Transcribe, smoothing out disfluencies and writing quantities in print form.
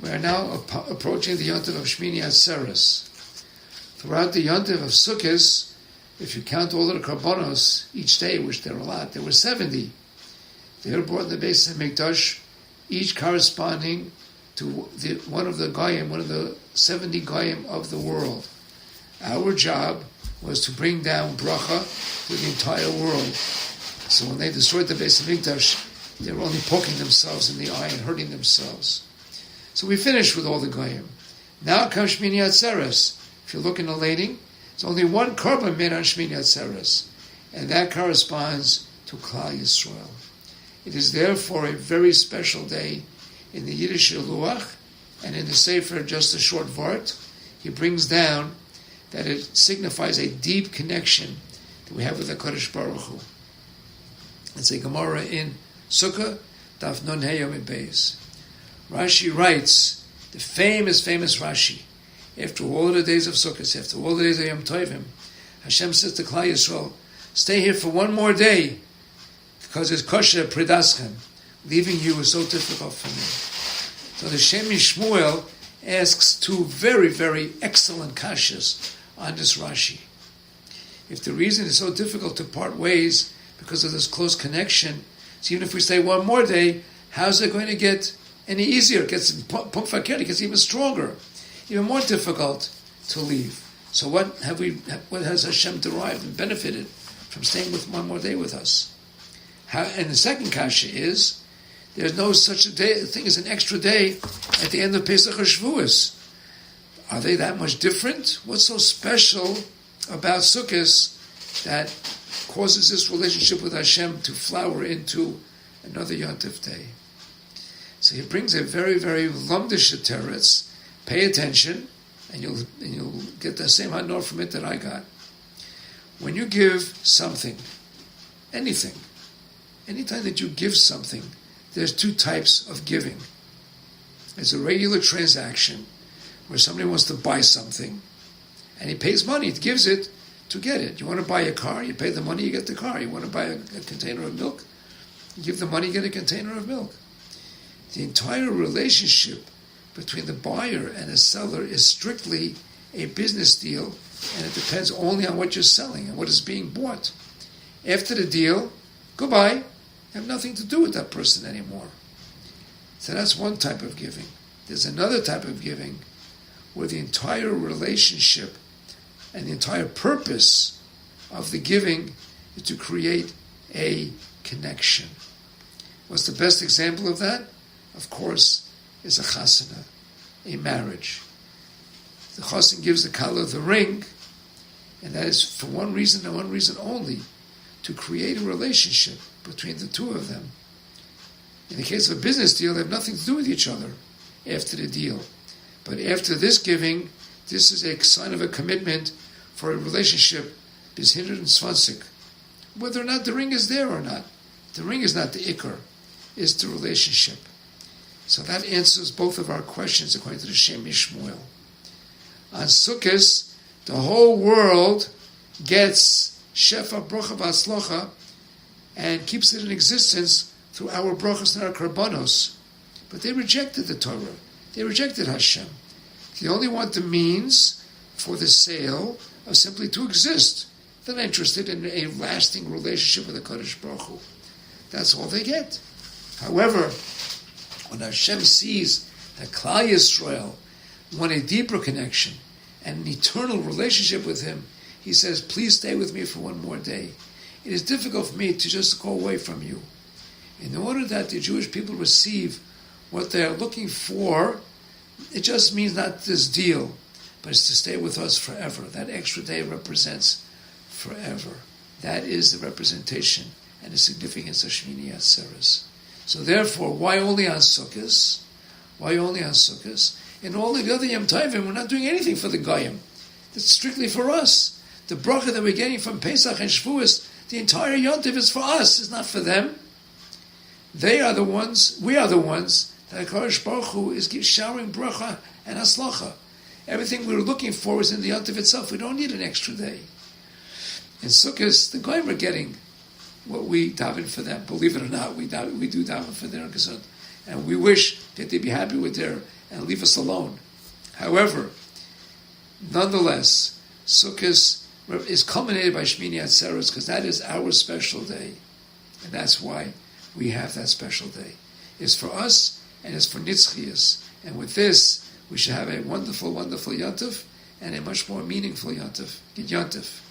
We are now approaching the Yontif of Shmini Atzeres. Throughout the Yontif of Sukkot, if you count all of the Karbonos each day, which there are a lot, there were 70. They were brought in the base of Mikdash, each corresponding to one of the 70 Goyim of the world. Our job was to bring down bracha to the entire world. So when they destroyed the base of Mikdash, they were only poking themselves in the eye and hurting themselves. So we finished with all the Goyim. Now comes Shmini Atzeres. If you look in the lading, there's only one korban made on Shmini Atzeres, and that corresponds to Klal Yisrael. It is therefore a very special day in the Yiddish Luach, and in the Sefer, just a short vart, he brings down that it signifies a deep connection that we have with the Kodesh Baruch Hu. It's a Gemara in Sukkah, Daf Nun Hey Yom Beis. Rashi writes, the famous Rashi, after all the days of Sukkot, after all the days of Yom Tovim, Hashem says to Klal Yisrael, stay here for one more day, because it's kosher predaschem. Leaving you is so difficult for me. So the Shmini Shmuel asks two very, very excellent kashas on this Rashi. If the reason it's so difficult to part ways because of this close connection, so even if we stay one more day, how's it going to get any easier? It gets it gets even stronger, even more difficult to leave. So what has Hashem derived and benefited from staying with one more day with us? And the second kasha is, there's no such thing as an extra day at the end of Pesach or Shavuos. Are they that much different? What's so special about Sukkot that causes this relationship with Hashem to flower into another Yontif day? So he brings a very, very lumdish teretz. Pay attention, and you'll get the same hanor from it that I got. When you give something, anything, anytime that you give something, there's two types of giving. There's a regular transaction where somebody wants to buy something, and he pays money, he gives it to get it. You want to buy a car, you pay the money, you get the car. You want to buy a container of milk, you give the money, you get a container of milk. The entire relationship between the buyer and the seller is strictly a business deal, and it depends only on what you're selling and what is being bought. After the deal, goodbye. You have nothing to do with that person anymore. So that's one type of giving. There's another type of giving where the entire relationship and the entire purpose of the giving is to create a connection. What's the best example of that? Of course, is a chasana, a marriage. The chassan gives the kala the ring, and that is for one reason and one reason only, to create a relationship between the two of them. In the case of a business deal, they have nothing to do with each other after the deal. But after this giving, this is a sign of a commitment for a relationship, bishinner and svansik. Whether or not the ring is there or not, the ring is not the ikar, it's the relationship. So that answers both of our questions according to the Shmini Shmuel. On Sukkot, the whole world gets shefa, brocha, v'atzlocha, and keeps it in existence through our brachos and our karbanos. But they rejected the Torah. They rejected Hashem. They only want the means for the sale of simply to exist. They're not interested in a lasting relationship with the Kodesh Baruch Hu. That's all they get. However, when Hashem sees that Klal Yisrael want a deeper connection and an eternal relationship with Him, He says, please stay with me for one more day. It is difficult for me to just go away from you. In order that the Jewish people receive what they are looking for, it just means not this deal, but it's to stay with us forever. That extra day represents forever. That is the representation and the significance of Shmini Atzeres. So therefore, why only on Sukkot? Why only on Sukkot? In all the other Yom Tovim, we're not doing anything for the Goyim. That's strictly for us. The bracha that we're getting from Pesach and Shavuos, the entire Yom Tov is for us, it's not for them. They are the ones, we are the ones, that HaKadosh Baruch Hu is showering bracha and haslacha. Everything we're looking for is in the Yom Tov itself. We don't need an extra day. In Sukkot, the Goyim are getting what we daven for them. Believe it or not, we do daven for their gesund. And we wish that they be happy with their and leave us alone. However, nonetheless, Sukkot is culminated by Shmini Atzeres because that is our special day. And that's why we have that special day. It's for us and it's for Nitzchias. And with this, we should have a wonderful, wonderful Yontif and a much more meaningful Yontif. Good Yontif.